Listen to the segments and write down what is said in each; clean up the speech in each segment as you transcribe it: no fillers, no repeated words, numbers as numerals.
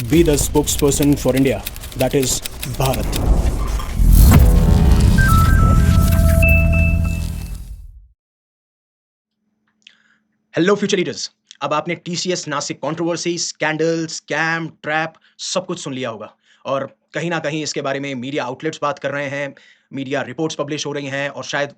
be the spokesperson for India, that is Bharat. Hello future leaders. अब आपने TCS Nashik controversy, scandal, scam, trap सब कुछ सुन लिया होगा और कहीं न कहीं इसके बारे में मीडिया आउटलेट्स बात कर रहे हैं, मीडिया रिपोर्ट्स पब्लिश हो रही हैं और शायद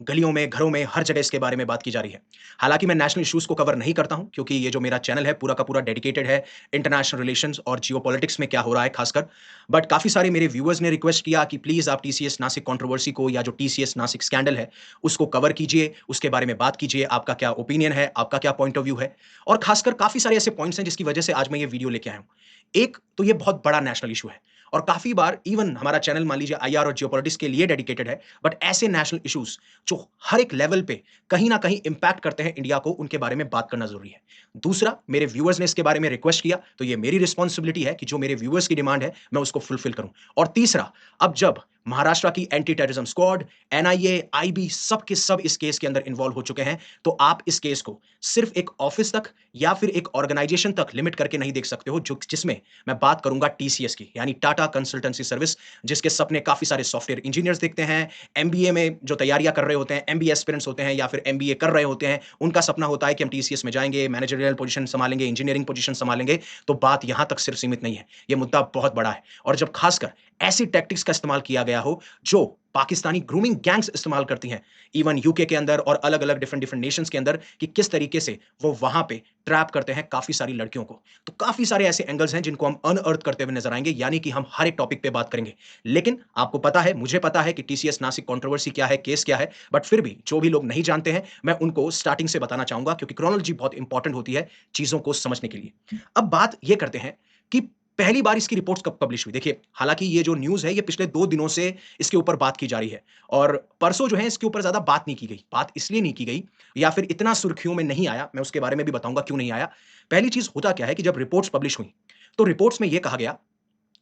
गलियों में, घरों में, हर जगह इसके बारे में बात की जा रही है। हालाँकि मैं नेशनल इश्यूज़ को कवर नहीं करता हूँ क्योंकि ये जो मेरा चैनल है पूरा का पूरा डेडिकेटेड है इंटरनेशनल रिलेशंस और जियोपॉलिटिक्स में क्या हो रहा है खासकर। बट काफ़ी सारे मेरे व्यूअर्स ने रिक्वेस्ट किया कि प्लीज़ आप टीसीएस नासिक कंट्रोवर्सी को या जो टीसीएस नासिक स्कैंडल है, उसको कवर कीजिए, उसके बारे में बात कीजिए, आपका क्या ओपिनियन है, आपका क्या पॉइंट ऑफ व्यू है। और खासकर काफ़ी सारे ऐसे पॉइंट्स हैं जिसकी वजह से आज मैं ये वीडियो लेके आया हूँ। एक तो ये बहुत बड़ा नेशनल इश्यू है और काफ़ी बार इवन हमारा चैनल मान लीजिए आईआर और जियोपॉलिटिक्स के लिए डेडिकेटेड है, बट ऐसे नेशनल इश्यूज़ जो हर एक लेवल पे कहीं न कहीं इम्पैक्ट करते हैं इंडिया को, उनके बारे में बात करना ज़रूरी है। दूसरा, मेरे व्यूअर्स ने इसके बारे में रिक्वेस्ट किया, तो ये मेरी रिस्पॉन्सिबिलिटी है कि जो मेरे व्यूअर्स की डिमांड है, मैं उसको फुलफिल करूँ। और तीसरा, अब जब महाराष्ट्र की anti terrorism squad, NIA, IB सब के सब इस केस के अंदर इन्वॉल्व हो चुके हैं, तो आप इस केस को सिर्फ एक ऑफिस तक या फिर एक ऑर्गेनाइजेशन तक लिमिट करके नहीं देख सकते हो, जो जिसमें मैं बात करूंगा टीसीएस की, यानी टाटा कंसल्टेंसी सर्विस, जिसके सपने काफी सारे सॉफ्टवेयर इंजीनियर्स देखते हैं, एमबीए में जो तैयारियां कर रहे होते हैं, एमबीए एस्पिरेंट्स होते हैं या फिर एमबीए कर रहे होते हैं, उनका सपना होता है कि हम टीसीएस में जाएंगे, मैनेजरियल पोजीशन संभालेंगे, इंजीनियरिंग पोजीशन संभालेंगे। तो बात यहां तक सिर्फ सीमित नहीं है, यह मुद्दा बहुत बड़ा है। और जब खासकर ऐसी टैक्टिक्स का इस्तेमाल किया गया हो जो पाकिस्तानी ग्रूमिंग गैंग्स इस्तेमाल करती हैं, इवन यूके के अंदर और अलग-अलग डिफरेंट नेशंस के अंदर, कि किस तरीके से वो वहां पे ट्रैप करते हैं काफी सारी लड़कियों को। तो काफी सारे ऐसे एंगल्स हैं जिनको हम अनअर्थ करते हुए नजर आएंगे, यानी कि हम हर एक टॉपिक पे बात करेंगे। लेकिन आपको पता है, मुझे पता है कि टीसीएस नासिक कंट्रोवर्सी क्या है, केस क्या है, बट फिर भी जो भी लोग नहीं जानते हैं, मैं उनको स्टार्टिंग से बताना चाहूंगा क्योंकि क्रोनोलॉजी बहुत इंपॉर्टेंट होती है चीजों को समझने के लिए। अब बात ये करते हैं कि पहली बार इसकी रिपोर्ट्स कब पब्लिश हुई। देखिए, हालांकि ये जो न्यूज़ है ये पिछले 2 दिनों से इसके ऊपर बात की जा रही है और परसों जो है इसके ऊपर ज़्यादा बात नहीं की गई। बात इसलिए नहीं की गई या फिर इतना सुर्खियों में नहीं आया, मैं उसके बारे में भी बताऊँगा क्यों नहीं आया। पहली चीज़ होता क्या है कि जब रिपोर्ट्स पब्लिश हुई, तो रिपोर्ट्स में ये कहा गया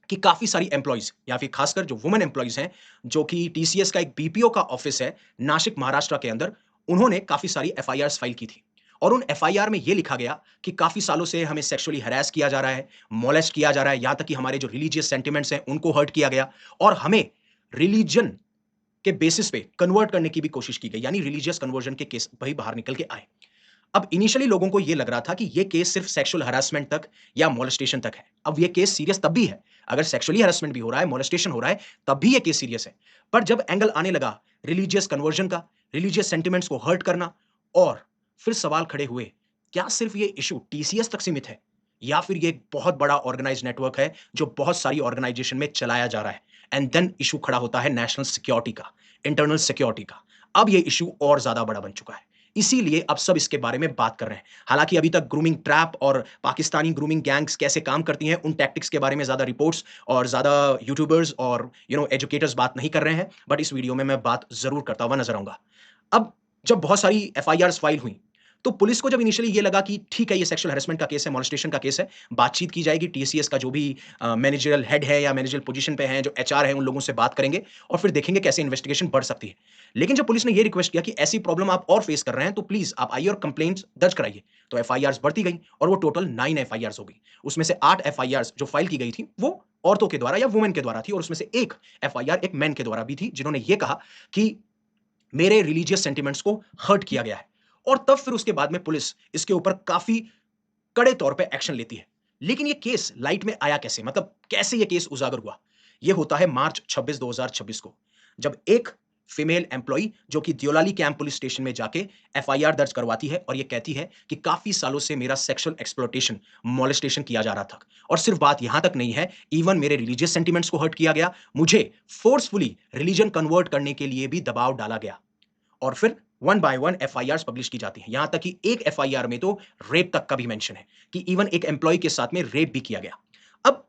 कि काफ़ी सारी एम्प्लॉइज़ या फिर खासकर जो वुमेन एम्प्लॉइज़ हैं, जो कि टीसीएस का एक बीपीओ का ऑफिस है, नासिक महाराष्ट्र के अंदर, उन्होंने काफ़ी सारी एफआईआर्स फाइल की थी। और उन एफआईआर में ये लिखा गया कि काफ़ी सालों से हमें सेक्सुअली हैरेस किया जा रहा है, मोलेस्ट किया जा रहा है, यहाँ तक कि हमारे जो रिलीजियस सेंटिमेंट्स हैं, उनको हर्ट किया गया और हमें रिलीजन के बेसिस पे कन्वर्ट करने की भी कोशिश की गई, यानी रिलीजियस कन्वर्जन के केस वही बाहर निकल के आए। अब इनिशियली लोगों को ये लग रहा था कि ये केस सिर्फ सेक्सुअल हैरेसमेंट तक या मोलेस्टेशन तक है। अब ये केस सीरियस तब भी है, अगर सेक्सुअली हैरेसमेंट भी हो रहा है, मोलेस्टेशन हो रहा है, तब भी ये केस सीरियस है। पर जब एंगल आने लगा रिलीजियस कन्वर्जन का, रिलीजियस सेंटिमेंट्स को हर्ट करना, और फिर सवाल खड़े हुए, क्या सिर्फ ये इश्यू टीसीएस तक सीमित है? या फिर ये एक बहुत बड़ा ऑर्गेनाइज्ड नेटवर्क है जो बहुत सारी ऑर्गेनाइजेशन में चलाया जा रहा है? एंड देन इश्यू खड़ा होता है नेशनल सिक्योरिटी का, इंटरनल सिक्योरिटी का। अब ये इश्यू और ज्यादा बड़ा बन चुका है। इसीलिए अब सब इसके बारे में बात कर रहे हैं। हालाँकि अभी तक ग्रूमिंग ट्रैप और पाकिस्तानी ग्रूमिंग गैंग्स कैसे काम करती हैं, उन टैक्टिक्स के बारे में ज़्यादा रिपोर्ट्स और ज़्यादा यूट्यूबर्स और एजुकेटर्स बात नहीं कर रहे हैं, बट इस वीडियो में मैं बात ज़रूर करता हुआ नज़र आऊँगा। अब जब बहुत सारी एफआईआर्स फाइल हुई, तो पुलिस को जब इनिशियली ये लगा कि ठीक है, ये सेक्सुअल हैरेसमेंट का केस है, मोलेस्टेशन का केस है, बातचीत की जाएगी, टीसीएस का जो भी मैनेजरियल हेड है या मैनेजरियल पोजीशन पे हैं, जो एचआर हैं, उन लोगों से बात करेंगे और फिर देखेंगे कैसे इन्वेस्टिगेशन बढ़ सकती है। लेकिन जब पुलिस ने ये रिक्वेस्ट किया कि ऐसी प्रॉब्लम आप और फेस कर रहे हैं, तो प्लीज़ आप आइए और कंप्लेंट्स दर्ज कराइए। तो एफआईआर्स बढ़ती गई और वो टोटल 9 एफआईआर्स हो गई। उसमें से 8 एफआईआर्स जो फाइल की गई थी, वो औरतों के द्वारा या वुमेन के द्वारा थी और उसमें से 1 एफआईआर एक मैन के द्वारा भी थी, जिन्होंने ये कहा कि मेरे रिलीजियस सेंटिमेंट्स को हर्ट किया गया है। और तब फिर उसके बाद में पुलिस इसके ऊपर काफ़ी कड़े तौर पे एक्शन लेती है। लेकिन ये केस लाइट में आया कैसे? मतलब कैसे ये केस उजागर हुआ? ये होता है मार्च 26, 2026 को, जब एक फीमेल एम्प्लॉयी जो कि दियोलाली कैंप पुलिस स्टेशन में जाके एफआईआर दर्ज करवाती है और ये कहती है कि काफ़ी सालों से मेरा सेक्सुअल एक्सप्लॉयटेशन, मोलेस्टेशन किया जा रहा था। और सिर्फ बात यहाँ तक नहीं है, इवन मेरे रिलीजियस सेंटिमेंट्स को हर्ट किया गया, मुझे फोर्सफुली रिलीजन कन्वर्ट करने के लिए भी दबाव डाला गया। और फिर one by one FIRs publish की जाती हैं। यहां तक कि एक एफआईआर में तो रेप तक का भी मेंशन है कि इवन एक एम्प्लॉय के साथ में रेप भी किया गया। अब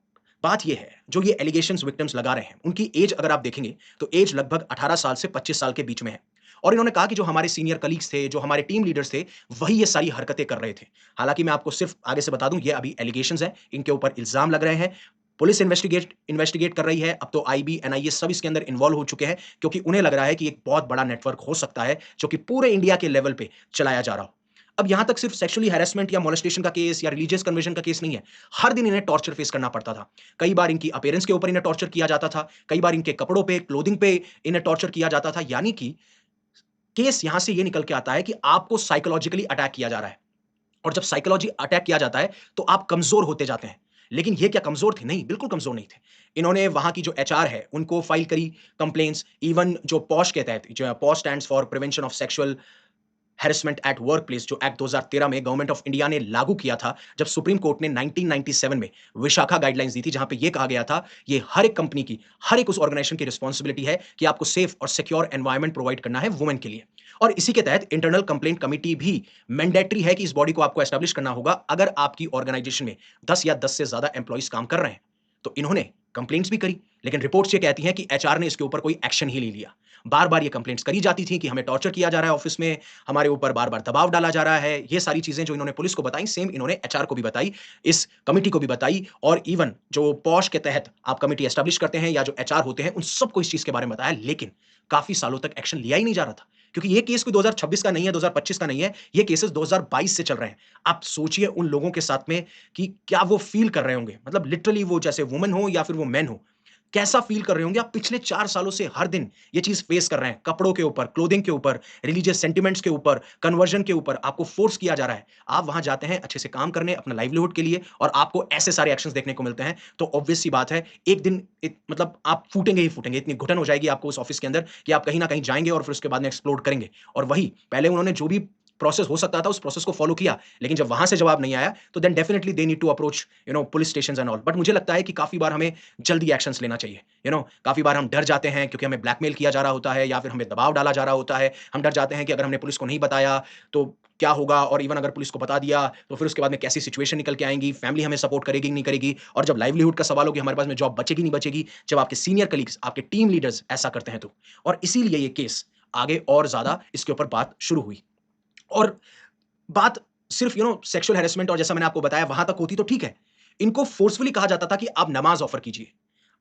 बात यह है, जो ये एलिगेशंस विक्टिम्स लगा रहे हैं, उनकी एज अगर आप देखेंगे तो एज लगभग 18 साल से 25 साल के बीच में है। और इन्होंने कहा कि जो हमारे सीनियर कलीग्स थे, जो हमारे टीम लीडर्स थे, वही ये सारी हरकतें कर रहे थे। हालांकि मैं आपको सिर्फ आगे से बता दूं, ये अभी एलिगेशंस हैं, इनके ऊपर इल्जाम लग रहे हैं। पुलिस इन्वेस्टिगेट इन्वेस्टिगेट कर रही है। अब तो आईबी, एनआईए सब इसके अंदर इन्वॉल्व हो चुके हैं क्योंकि उन्हें लग रहा है कि एक बहुत बड़ा नेटवर्क हो सकता है जो कि पूरे इंडिया के लेवल पे चलाया जा रहा हो। अब यहां तक सिर्फ सेक्सुअली हैरेसमेंट या मोलेस्टेशन का केस या रिलीजियस कन्वर्जन का केस नहीं है, हर दिन इन्हें टॉर्चर फेस करना पड़ता था। कई बार इनकी अपीयरेंस के ऊपर इन्हें टॉर्चर किया जाता था, कई बार इनके कपड़ों पे, क्लोथिंग पे इन्हें टॉर्चर किया जाता था। यानी कि केस यहां से ये निकल के आता है कि आपको साइकोलॉजिकली अटैक किया जा रहा है, और जब साइकोलॉजी अटैक किया जाता है तो आप कमजोर होते जाते हैं। लेकिन ये क्या कमजोर थे? नहीं, बिल्कुल कमजोर नहीं थे। इन्होंने वहां की जो एचआर है उनको फाइल करी कंप्लेंट्स। इवन जो पॉश के तहत, जो posh stands for prevention of sexual harassment at work place, जो एक्ट 2013 में गवर्नमेंट ऑफ इंडिया ने लागू किया था, जब सुप्रीम कोर्ट ने 1997 में विशाखा गाइडलाइंस दी थी, जहां पे ये कहा गया था ये हर एक कंपनी की, हर एक उस ऑर्गेनाइजेशन की रिस्पॉन्सिबिलिटी है कि आपको सेफ और सिक्योर एनवायरनमेंट प्रोवाइड करना है वुमेन के लिए। और इसी के तहत इंटरनल कंप्लेंट कमिटी भी मैंडेटरी है कि इस बॉडी को आपको एस्टैब्लिश करना होगा अगर आपकी ऑर्गेनाइजेशन में 10 या 10 से ज्यादा एम्प्लॉइज काम कर रहे हैं। तो इन्होंने कंप्लेंट्स भी करी, लेकिन रिपोर्ट्स ये कहती हैं कि एचआर ने इसके ऊपर कोई एक्शन ही नहीं लिया। बार-बार ये कंप्लेंट्स करी जाती थी कि हमें टॉर्चर किया जा रहा है ऑफिस में, हमारे ऊपर बार-बार दबाव डाला जा रहा है। ये सारी चीज़ें जो इन्होंने पुलिस को बताई, सेम इन्होंने एचआर को भी बताई, इस कमिटी को भी बताई, और इवन जो पॉश के तहत आप कमिटी एस्टैब्लिश करते हैं या जो एचआर होते हैं, उन सबको इस चीज़ के बारे में बताया। लेकिन काफ़ी सालों तक एक्शन लिया ही नहीं जा रहा था, क्योंकि ये केस कोई 2026 का नहीं है, 2025 का नहीं है, ये केसेस 2022 से चल रहे हैं। आप सोचिए उन लोगों के साथ में कि क्या वो फ़ील कर रहे होंगे, मतलब लिटरली वो जैसे वुमन हो या फिर वो मेन हो, कैसा फ़ील कर रहे होंगे। आप पिछले 4 सालों से हर दिन ये चीज़ फ़ेस कर रहे हैं, कपड़ों के ऊपर, क्लोथिंग के ऊपर, रिलीजियस सेंटिमेंट्स के ऊपर, कन्वर्जन के ऊपर आपको फ़ोर्स किया जा रहा है। आप वहाँ जाते हैं अच्छे से काम करने, अपना लाइवलीहुड के लिए, और आपको ऐसे सारे एक्शंस देखने को मिलते हैं, तो ऑब्वियस सी बात है, एक दिन मतलब आप फूटेंगे ही फूटेंगे। इतनी घुटन हो जाएगी आपको उस ऑफ़िस के अंदर कि आप कहीं न कहीं जाएँगे और फिर उसके बाद में एक्सप्लोड करेंगे। और वही पहले उन्होंने जो भी प्रोसेस हो सकता था, उस प्रोसेस को फ़ॉलो किया, लेकिन जब वहाँ से जवाब नहीं आया, तो then definitely they need to approach police stations and all. But मुझे लगता है कि काफ़ी बार हमें जल्दी एक्शंस लेना चाहिए। काफ़ी बार हम डर जाते हैं क्योंकि हमें ब्लैकमेल किया जा रहा होता है या फिर हमें दबाव डाला जा रहा होता है। हम डर जाते हैं कि अगर हमने पुलिस को नहीं बताया तो क्या होगा, और इवन अगर पुलिस को बता दिया तो फिर उसके बाद में कैसी सिचुएशन निकल के आएँगी, फैमिली हमें सपोर्ट करेगी कि नहीं करेगी, और जब लाइवलीहुड का सवाल हो कि हमारे पास में जॉब बचेगी नहीं बचेगी, जब आपके सीनियर कलीग्स, आपके टीम लीडर्स ऐसा करते हैं तो। और इसीलिए ये केस आगे और ज़्यादा इसके ऊपर बात शुरू हुई। और बात सिर्फ सेक्सुअल हैरेसमेंट और जैसा मैंने आपको बताया वहां तक होती तो ठीक है। इनको फोर्सफुली कहा जाता था कि आप नमाज ऑफर कीजिए,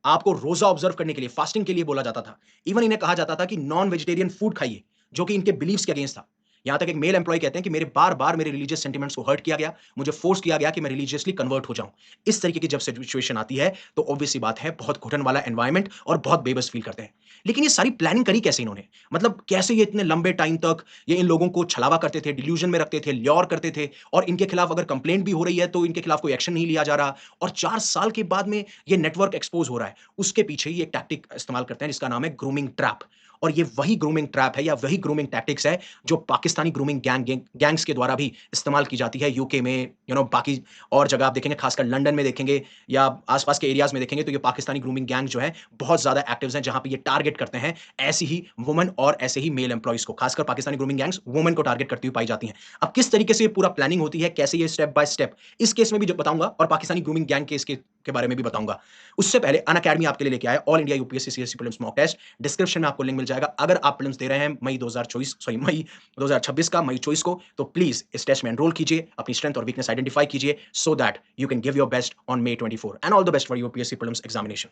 आपको रोजा ऑब्जर्व करने के लिए, फास्टिंग के लिए बोला जाता था। इवन इन्हें कहा जाता था कि नॉन वेजिटेरियन फूड खाइए, जो कि इनके बिलीव्स के अगेंस्ट था। यहां तक एक मेल एम्प्लॉय कहते हैं कि मेरे बार बार मेरे रिलीजियस सेंटिमेंट्स को हर्ट किया गया, मुझे फोर्स किया गया कि मैं रिलीजियसली कन्वर्ट हो जाऊं। इस तरीके की जब सिचुएशन आती है तो ऑब्वियस सी बात है, बहुत घुटन वाला एनवायरमेंट और बहुत बेबस फील करते हैं। लेकिन ये सारी प्लानिंग करी कैसे इन्होंने, मतलब कैसे ये इतने लंबे टाइम तक ये इन लोगों को छलावा करते थे, डिल्यूजन में रखते थे, ल्योर करते थे, और इनके खिलाफ अगर कंप्लेंट भी हो रही है तो इनके खिलाफ कोई एक्शन नहीं लिया जा रहा, और 4 साल के बाद में ये नेटवर्क एक्सपोज हो रहा है। उसके पीछे ही एक टैक्टिक इस्तेमाल करते हैं जिसका नाम है ग्रूमिंग ट्रैप। और ये वही ग्रूमिंग ट्रैप है या वही ग्रूमिंग टैक्टिक्स है जो पाकिस्तानी ग्रूमिंग गैंग्स के द्वारा भी इस्तेमाल की जाती है यूके में, बाकी और जगह आप देखेंगे, खासकर लंदन में देखेंगे या आसपास के एरियाज में देखेंगे, तो ये पाकिस्तानी ग्रूमिंग गैंग जो है बहुत ज्यादा एक्टिव हैं, जहां पे ये टारगेट करते हैं ऐसी ही वुमन और ऐसे ही मेल एम्प्लॉइज को। खासकर पाकिस्तानी ग्रूमिंग गैंग्स वुमन को टारगेट करती हुई पाई जाती हैं। अब किस तरीके से ये पूरा प्लानिंग होती है, कैसे ये स्टेप बाय स्टेप, इस केस में भी जो बताऊंगा, और पाकिस्तानी ग्रूमिंग गैंग केस के बारे में भी बताऊंगा। उससे पहले अनअकैडमी आपके लिए लेके आया all India UPSC CSC prelims mock test. Description में आपको लिंक मिल जाएगा। अगर आप प्रीलिम्स दे रहे हैं मई 2026 का, मई 24 को, तो प्लीज इस टेस्ट में एनरोल कीजिए, अपनी स्ट्रेंथ और वीकनेस आइडेंटिफाई कीजिए, so that you can give your best on May 24 and all the best for UPSC prelims examination.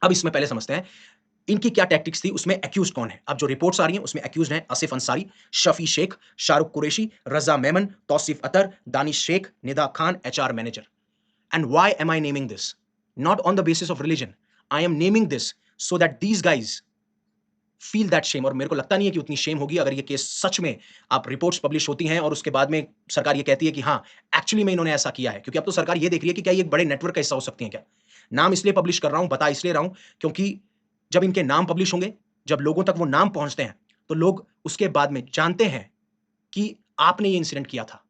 अब इसमें पहले समझते हैं इनकी क्या टैक्टिक्स थी, उसमें एक्यूज कौन है। अब जो रिपोर्ट्स आ रही हैं उसमें एक्यूज हैं Asif Ansari, Shafi Sheikh, Shahrukh Qureshi, Raza Memon, Tauseef Attar, Danish Sheikh, Nida Khan, HR manager. And why am I naming this? Not on the basis of religion. I am naming this so that these guys feel that shame। और मेरे को लगता नहीं है कि उतनी शेम होगी अगर ये केस सच में, आप रिपोर्ट्स पब्लिश होती हैं और उसके बाद में सरकार ये कहती है कि हाँ एक्चुअली में इन्होंने ऐसा किया है। क्योंकि अब तो सरकार ये देख रही है कि क्या ये एक बड़े नेटवर्क का हिस्सा हो सकती है क्या। नाम इसलिए पब्लिश कर रहा हूं, बता इसलिए रहा हूं, क्योंकि जब इनके नाम पब्लिश होंगे, जब लोगों तक वो नाम पहुंचते हैं, तो लोग उसके बाद में जानते हैं कि आपने ये इंसिडेंट किया था,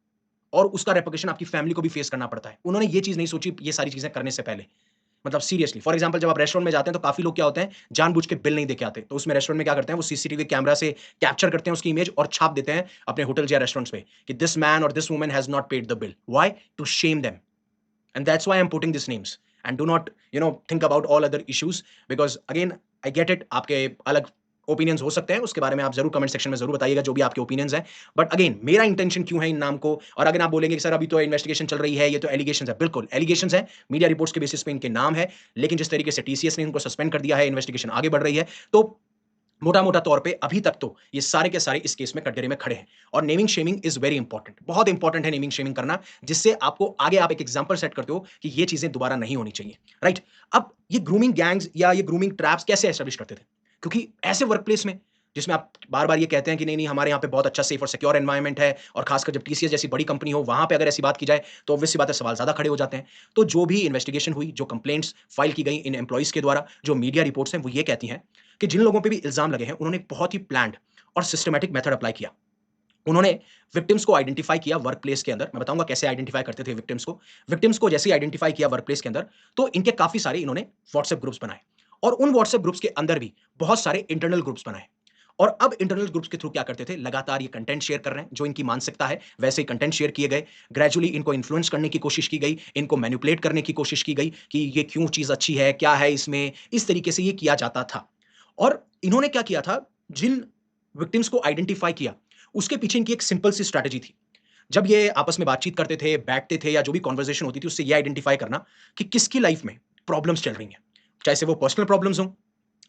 और उसका रेपरकशन आपकी फैमिली को भी फेस करना पड़ता है। उन्होंने ये चीज़ नहीं सोची ये सारी चीज़ें करने से पहले। मतलब सीरियसली, फॉर एग्जांपल जब आप रेस्टोरेंट में जाते हैं तो काफ़ी लोग क्या होते हैं, जानबूझ के बिल नहीं देके आते। तो उसमें रेस्टोरेंट में क्या करते हैं, वो सीसीटीवी कैमरा से कैप्चर करते हैं उसकी इमेज और छाप देते हैं अपने होटल्स या रेस्टोरेंट्स पे कि दिस मैन और this woman has not paid the bill. Why? To shame them. And that's why I'm putting these names, and do not think about all other issues, because again I get it, आपके अलग opinions हो सकते हैं, उसके बारे में आप जरूर कमेंट सेक्शन में जरूर बताइएगा जो भी आपके ओपिनियंस हैं। बट अगेन मेरा इंटेंशन क्यों है इन नाम को, और अगर आप बोलेंगे कि सर अभी तो इन्वेस्टिगेशन चल रही है, ये तो एलिगेशंस है, बिल्कुल एलिगेशंस है, मीडिया रिपोर्ट्स के बेसिस पे इनके नाम है, लेकिन जिस तरीके से टीसीएस ने इनको सस्पेंड कर दिया है, इन्वेस्टिगेशन आगे बढ़ रही है, तो मोटा-मोटा तौर पे अभी तक तो ये सारे के सारे इस केस में कटघरे में खड़े हैं और naming shaming is very important. बहुत इंपॉर्टेंट है नेमिंग शेमिंग करना, जिससे आपको आगे आप एक एग्जांपल सेट करते हो कि ये चीज़ें दोबारा नहीं होनी चाहिए, राइट? अब ये ग्रूमिंग गैंग्स या ये ग्रूमिंग ट्रैप्स कैसे एस्टेब्लिश करते थे? क्योंकि ऐसे वर्कप्लेस में जिसमें आप बार-बार ये कहते हैं कि नहीं-नहीं हमारे यहाँ पे बहुत अच्छा सेफ और सिक्योर एनवायरनमेंट है और खासकर जब टीसीएस जैसी बड़ी कंपनी हो, वहाँ पे अगर ऐसी बात की जाए, तो ऑब्वियस सी बात है सवाल ज़्यादा खड़े हो जाते हैं। तो जो भी इन्वेस्टिगेशन हुई, जो कंप्लेंट्स फाइल की गई इन एम्प्लॉइज़ के द्वारा, जो मीडिया रिपोर्ट्स हैं, वो ये कहती हैं कि जिन लोगों पे भी इल्ज़ाम लगे हैं, उन्होंने एक बहुत ही प्लान्ड और सिस्टमैटिक मेथड अप्लाई किया। उन्होंने विक्टिम्स को आइडेंटिफाई किया वर्कप्लेस के अंदर। मैं बताऊँगा कैसे आइडेंटिफाई करते थे विक्टिम्स को। विक्टिम्स को जैसे ही आइडेंटिफाई किया वर्कप्लेस के अंदर, तो इनके काफ़ी सारे इन्होंने व्हाट्सएप ग्रुप्स बनाए और उन व्हाट्सएप ग्रुप्स के अंदर भी बहुत सारे इंटरनल ग्रुप्स बनाए। और अब इंटरनल ग्रुप्स के थ्रू क्या करते थे, लगातार ये कंटेंट शेयर कर रहे हैं, जो इनकी मानसिकता है, वैसे ही कंटेंट शेयर किए गए। ग्रेजुअली इनको इन्फ्लुएंस करने की कोशिश की गई, इनको मैनिपुलेट करने की कोशिश की गई कि ये क्यों चीज़ अच्छी है, क्या है इसमें, इस तरीके से ये किया जाता था। और इन्होंने क्या किया था, जिन विक्टिम्स को आइडेंटिफाई किया, उसके पीछे इनकी एक सिंपल सी स्ट्रैटेजी थी। जब ये आपस में बातचीत करते थे, बैठते थे या जो भी कन्वर्सेशन होती थी, उससे ये आइडेंटिफाई करना कि किसकी लाइफ में प्रॉब्लम्स चल रही हैं। चाहे से वो पर्सनल प्रॉब्लम्स हों,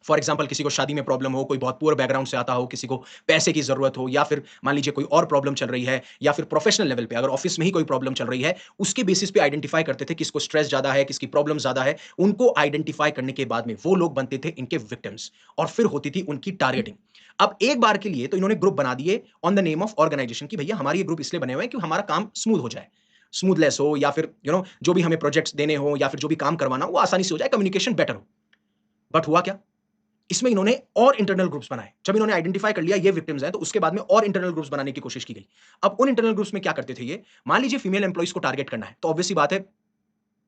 फॉर एग्जाम्पल किसी को शादी में प्रॉब्लम हो, कोई बहुत पुअर बैकग्राउंड से आता हो, किसी को पैसे की ज़रूरत हो या फिर मान लीजिए कोई और प्रॉब्लम चल रही है या फिर प्रोफेशनल लेवल पे अगर ऑफिस में ही कोई प्रॉब्लम चल रही है, उसके बेसिस पे आइडेंटिफाई करते थे किसको स्ट्रेस ज़्यादा है, किसकी प्रॉब्लम ज़्यादा है। उनको आइडेंटिफाई करने के बाद में वो लोग बनते थे इनके विक्टिम्स और फिर होती थी उनकी टारगेटिंग। अब एक बार के लिए तो इन्होंने ग्रुप बना दिए on the name of organisation कि भैया हमारे ये ग्रुप इसलिए बने हुए हैं कि हमारा काम स्मूथ हो जाए। स्मूथलेस हो या फिर जो भी हमें प्रोजेक्ट्स देने हो या फिर जो भी काम करवाना हो, वो आसानी से हो जाए, कम्युनिकेशन बेटर हो। बट हुआ क्या? इसमें इन्होंने और इंटरनल ग्रुप्स बनाए। जब इन्होंने आइडेंटिफाई कर लिया ये विक्टिम्स हैं, तो उसके बाद में और इंटरनल ग्रुप्स बनाने की कोशिश की गई। अब उन इंटरनल ग्रुप्स में क्या करते थे ये, मान लीजिए फीमेल एम्प्लॉइज़ को टारगेट करना है, तो ऑब्वियस सी बात है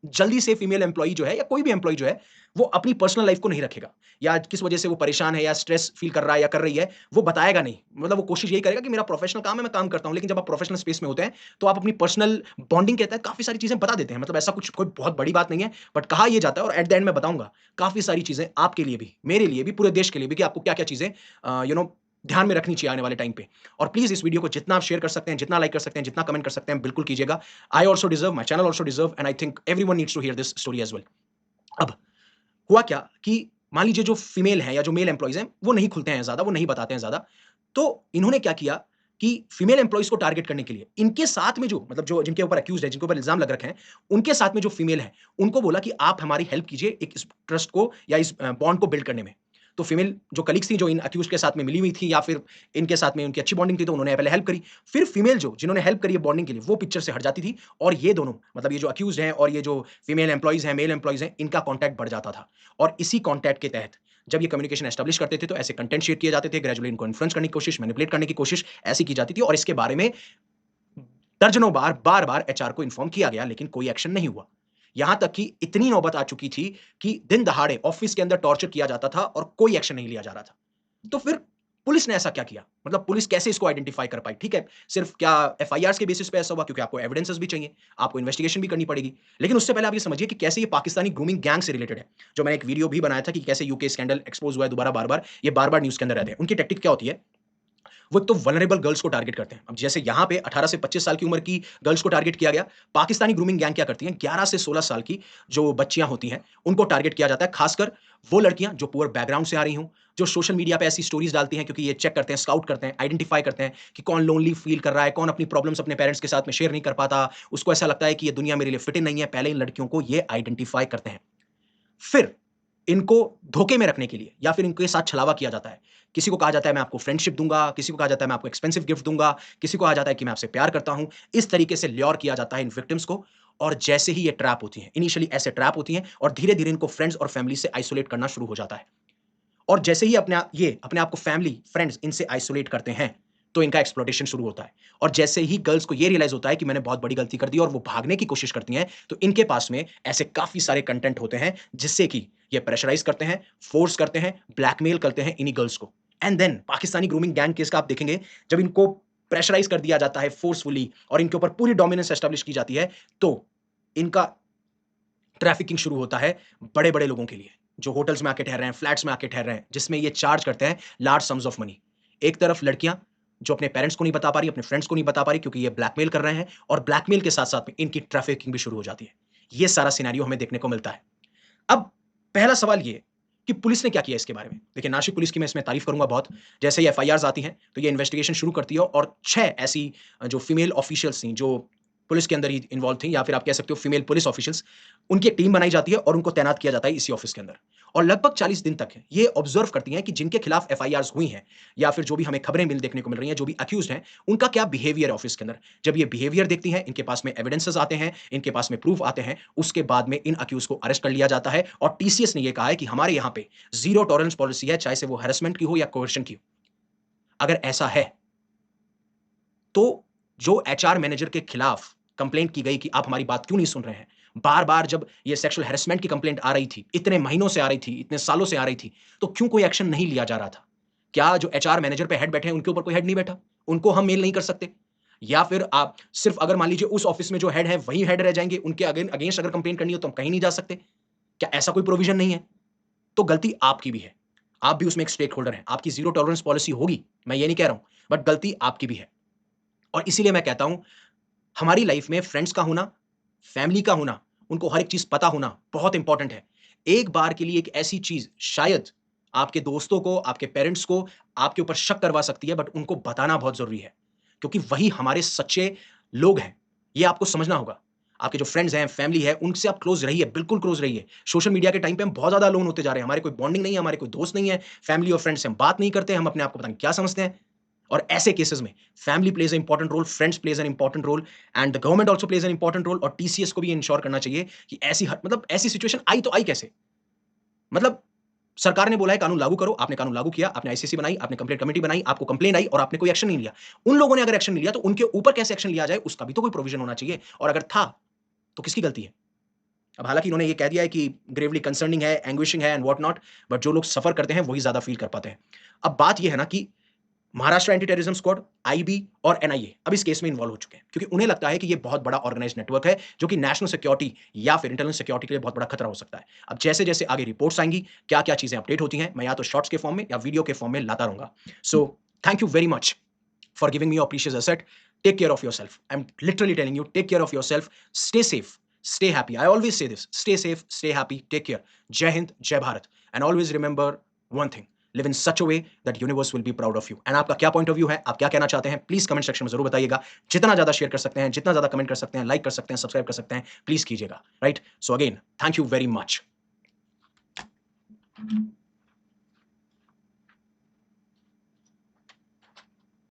जल्दी से फीमेल एम्प्लॉयी जो है या कोई भी एम्प्लॉयी जो है, वो अपनी पर्सनल लाइफ को नहीं रखेगा या किस वजह से वो परेशान है या स्ट्रेस फील कर रहा है या कर रही है, वो बताएगा नहीं। मतलब वो कोशिश यही करेगा कि मेरा प्रोफेशनल काम है, मैं काम करता हूँ। लेकिन जब आप प्रोफेशनल स्पेस में होते हैं, तो आप अपनी पर्सनल बॉन्डिंग के तहत काफ़ी सारी चीज़ें बता देते हैं। मतलब ऐसा कुछ कोई बहुत बड़ी बात नहीं है, बट कहा ये जाता है और एट द एंड मैं बताऊँगा, काफ़ी सारी चीज़ें आपके लिए भी, मेरे लिए भी, पूरे देश के लिए भी कि आपको क्या-क्या चीज़ें ध्यान में रखनी चाहिए आने वाले टाइम पे। और प्लीज़ इस वीडियो को जितना आप शेयर कर सकते हैं, जितना लाइक कर सकते हैं, जितना कमेंट कर सकते हैं, बिल्कुल कीजिएगा। I also deserve, my channel also deserve and I think everyone needs to hear this story as well. अब हुआ क्या कि मान लीजिए जो फीमेल हैं या जो मेल एम्प्लॉइज़ हैं, वो नहीं खुलते हैं ज़्यादा, वो नहीं बताते हैं ज़्यादा। तो इन्होंने क्या किया कि फीमेल एम्प्लॉइज़ को टारगेट करने के लिए इनके साथ में जो मतलब जो जिनके ऊपर अक्यूज़्ड है, जिनके ऊपर इल्ज़ाम लग रखे हैं, उनके साथ में जो फीमेल हैं, उनको बोला कि आप हमारी हेल्प कीजिए एक इस ट्रस्ट को या इस बॉन्ड को बिल्ड करने में। तो फीमेल जो कलीग्स थी, जो इन अक्यूज़्ड के साथ में मिली हुई थी या फिर इनके साथ में उनकी अच्छी बॉन्डिंग थी, तो उन्होंने पहले हेल्प करी। फिर फीमेल जो जिन्होंने हेल्प करी है बॉन्डिंग के लिए, वो पिक्चर से हट जाती थी और ये दोनों मतलब ये जो अक्यूज़्ड हैं और ये जो फीमेल एम्प्लॉइज़ हैं, मेल एम्प्लॉइज़ हैं, इनका कॉन्टैक्ट बढ़ जाता था। और इसी कॉन्टैक्ट के तहत जब ये कम्युनिकेशन एस्टेब्लिश करते थे, तो ऐसे कंटेंट शेयर किए जाते थे, ग्रेजुअली इनको इन्फ्लुएंस करने की कोशिश, मैनिपुलेट करने की कोशिश ऐसी की जाती थी और इसके बारे में दर्जनों बार, बार-बार एचआर को इन्फॉर्म किया गया, लेकिन कोई एक्शन नहीं हुआ। यहाँ तक कि इतनी नौबत आ चुकी थी कि दिन दहाड़े ऑफ़िस के अंदर टॉर्चर किया जाता था और कोई एक्शन नहीं लिया जा रहा था। तो फिर पुलिस ने ऐसा क्या किया? मतलब पुलिस कैसे इसको आइडेंटिफ़ाई कर पाई? ठीक है, सिर्फ़ क्या एफआईआर्स के बेसिस पे ऐसा हुआ? क्योंकि आपको एविडेंसेस भी चाहिए, आपको इन्वेस्टिगेशन भी करनी पड़ेगी। लेकिन उससे पहले आप ये समझिए कि कैसे ये पाकिस्तानी ग्रूमिंग गैंग से रिलेटेड है। जो मैंने एक वीडियो भी बनाया था कि कैसे यूके स्कैंडल एक्सपोज़ हुआ है दोबारा बार-बार, ये बार-बार न्यूज़ के अंदर रहते हैं। उनकी टैक्टिक क्या होती है? वो एक तो वल्नरेबल गर्ल्स को टारगेट करते हैं। अब जैसे यहाँ पे 18 से 25 साल की उम्र की गर्ल्स को टारगेट किया गया, पाकिस्तानी ग्रूमिंग गैंग क्या करती हैं, 11 से 16 साल की जो बच्चियाँ होती हैं, उनको टारगेट किया जाता है। खासकर वो लड़कियाँ जो पुअर बैकग्राउंड से आ रही हों, जो सोशल मीडिया पे ऐसी स्टोरीज़ डालती हैं क्योंकि ये चेक करते हैं, स्काउट करते हैं, आइडेंटिफ़ाई करते हैं कि कौन लोनली फ़ील कर रहा है, कौन अपनी प्रॉब्लम्स अपने पेरेंट्स के साथ में शेयर नहीं कर पाता, उसको ऐसा लगता है कि ये दुनिया मेरे लिए फिट इन नहीं है। पहले इन लड़कियों को ये आइडेंटिफ़ाई करते हैं। फिर इनको धोखे में रखने के लिए या फिर इनके साथ छलावा किया जाता है। किसी को कहा जाता है मैं आपको फ्रेंडशिप दूँगा, किसी को कहा जाता है मैं आपको एक्सपेंसिव गिफ्ट दूँगा, किसी को कहा जाता है कि मैं आपसे प्यार करता हूँ। इस तरीके से ल्योर किया जाता है इन विक्टिम्स को और जैसे ही ये ट्रैप होती हैं, इनिशियली ऐसे ट्रैप होती हैं और धीरे-धीरे इनको फ्रेंड्स और फैमिली से आइसोलेट करना शुरू हो जाता है। और जैसे ही अपने आप को फैमिली, फ्रेंड्स इनसे आइसोलेट करते हैं, तो इनका एक्सप्लॉइटेशन शुरू होता है। और जैसे ही गर्ल्स को ये रियलाइज़ होता है कि मैंने बहुत बड़ी गलती कर दी और वो भागने की कोशिश करती हैं, तो इनके पास में ऐसे काफ़ी सारे कंटेंट होते हैं, जिससे कि ये प्रेशराइज़ करते हैं, फ़ोर्स करते हैं, ब्लैकमेल करते हैं इन्हीं गर्ल्स को। And then Pakistani grooming gang case का आप देखेंगे, जब इनको प्रेशराइज़ कर दिया जाता है फ़ोर्सफुली और इनके ऊपर पूरी डोमिनेंस एस्टेब्लिश की जाती है, तो इनका ट्रैफिकिंग शुरू होता है बड़े-बड़े लोगों के लिए, जो होटल्स में आके ठहर रहे हैं, फ्लैट्स में आके ठहर रहे हैं, जिसमें ये चार्ज करते हैं लार्ज सम्स ऑफ मनी। एक तरफ लड़कियाँ जो अपने पेरेंट्स को नहीं बता पा रही, अपने फ्रेंड्स को नहीं बता पा रही क्योंकि ये ब्लैकमेल कर रहे हैं और ब्लैकमेल के साथ-साथ में इनकी ट्रैफिकिंग भी शुरू हो जाती है। ये सारा सिनेरियो हमें देखने को मिलता है। अब पहला सवाल ये कि पुलिस ने क्या किया इसके बारे में। देखिए, नासिक पुलिस की मैं इसमें तारीफ़ करूँगा बहुत। जैसे ही एफआईआर्स आती हैं, तो ये इन्वेस्टिगेशन शुरू करती है और 6 ऐसी जो फीमेल ऑफिशियल्स थीं, जो पुलिस के अंदर ही इन्वॉल्व थीं या फिर आप कह सकते हो फीमेल पुलिस ऑफिशियल्स, उनकी एक टीम बनाई जाती है और उनको तैनात किया जाता है इसी ऑफिस के अंदर। और लगभग 40 दिन तक ये ऑब्ज़र्व करती हैं कि जिनके खिलाफ एफआईआर्स हुई हैं या फिर जो भी हमें खबरें देखने को मिल रही हैं, जो भी अक्यूज़्ड हैं, उनका क्या बिहेवियर है ऑफिस के अंदर। जब ये बिहेवियर देखती हैं, इनके पास में एविडेंसेस आते हैं, इनके पास में प्रूफ आते हैं, उसके बाद में इन अक्यूज़ को अरेस्ट कर लिया जाता है और टीसीएस ने ये कहा है कि हमारे यहाँ पे ज़ीरो टॉलरेंस पॉलिसी है, चाहे से वो हैरेसमेंट की हो या कोercion की हो। अगर ऐसा है, तो जो एचआर मैनेजर के खिलाफ कंप्लेंट की गई कि आप हमारी बात क्यों नहीं सुन रहे हैं? बार-बार जब ये सेक्सुअल हैरेसमेंट की कंप्लेंट आ रही थी, इतने महीनों से आ रही थी, इतने सालों से आ रही थी, तो क्यों कोई एक्शन नहीं लिया जा रहा था? क्या जो एचआर मैनेजर पे हेड बैठे हैं, उनके ऊपर कोई हेड नहीं बैठा? उनको हम मेल नहीं कर सकते? या फिर आप सिर्फ अगर मान लीजिए उस ऑफिस में जो हेड है, वही हेड रह जाएँगे, उनके अगेंस्ट अगर कंप्लेंट करनी हो तो हम कहीं नहीं जा सकते? क्या ऐसा कोई प्रोविज़न नहीं है? तो गलती आपकी भी है। आप भी उसमें एक स्टेक होल्डर हैं। आपकी ज़ीरो टॉलरेंस पॉलिसी होगी, मैं ये नहीं कह रहा हूँ, बट गलती आपकी भी है। और इसीलिए मैं कहता हूँ, हमारी लाइफ में फ्रेंड्स का होना, फैमिली का होना, उनको हर एक चीज़ पता होना बहुत इम्पोर्टेंट है। एक बार के लिए एक ऐसी चीज़ शायद आपके दोस्तों को, आपके पेरेंट्स को आपके ऊपर शक करवा सकती है, बट उनको बताना बहुत ज़रूरी है, क्योंकि वही हमारे सच्चे लोग हैं। ये आपको समझना होगा। आपके जो फ्रेंड्स हैं, फैमिली है, उनसे आप क्लोज़ रहिए, बिल्कुल क्लोज़ रहिए। सोशल मीडिया के टाइम पे हम बहुत ज़्यादा अलोन होते जा रहे हैं। हमारे कोई बॉन्डिंग नहीं है, हमारे कोई दोस्त नहीं है, फैमिली और फ्रेंड्स से हम बात नहीं करते, हम अपने आप को पता नहीं क्या समझते हैं। और ऐसे केसेस में family plays a important role, friends plays an important role and the government also plays an important role और टीसीएस को भी इंश्योर करना चाहिए कि मतलब ऐसी सिचुएशन आई तो आई कैसे? मतलब सरकार ने बोला है कानून लागू करो, आपने कानून लागू किया, आपने आईसीसी बनाई, आपने कंप्लेंट कमेटी बनाई, आपको कंप्लेंट आई और आपने कोई एक्शन नहीं लिया। उन लोगों ने अगर एक्शन नहीं लिया तो उनके ऊपर कैसे एक्शन लिया जाए उसका भी तो कोई प्रोविजन होना चाहिए और अगर था, तो किसकी गलती है? अब हालाँकि इन्होंने ये कह दिया है कि ग्रेवली कंसर्निंग है, एंग्विशिंग है एंड व्हाट नॉट, बट जो लोग सफ़र करते हैं वही ज़्यादा फ़ील कर पाते हैं। अब बात ये है ना कि Maharashtra anti terrorism squad, IB और एनआईए अब इस केस में इन्वॉल्व हो चुके हैं क्योंकि उन्हें लगता है कि ये बहुत बड़ा ऑर्गेनाइज्ड नेटवर्क है जो कि नेशनल सिक्योरिटी या फिर इंटरनल सिक्योरिटी के लिए बहुत बड़ा खतरा हो सकता है। अब जैसे-जैसे आगे रिपोर्ट्स आएँगी, क्या-क्या चीज़ें अपडेट होती हैं, मैं या तो शॉर्ट्स के फॉर्म में या वीडियो के फॉर्म में लाता रहूँगा। So thank you very much for giving me your precious asset. Take care of yourself. I am literally telling you, take care of yourself, stay safe, stay happy. I always say this, stay safe, stay happy, take care. Jai Hind, Jai Bharat. And always remember one thing, live in such a way that universe will be proud of you. And आपका क्या point of view है, आप क्या कहना चाहते हैं, please comment section में जरूर बताइएगा। जितना ज्यादा शेयर कर सकते हैं, जितना ज्यादा कमेंट कर सकते हैं, लाइक कर सकते हैं, सब्सक्राइब कर सकते हैं, प्लीज कीजिएगा। Right, so again thank you very much.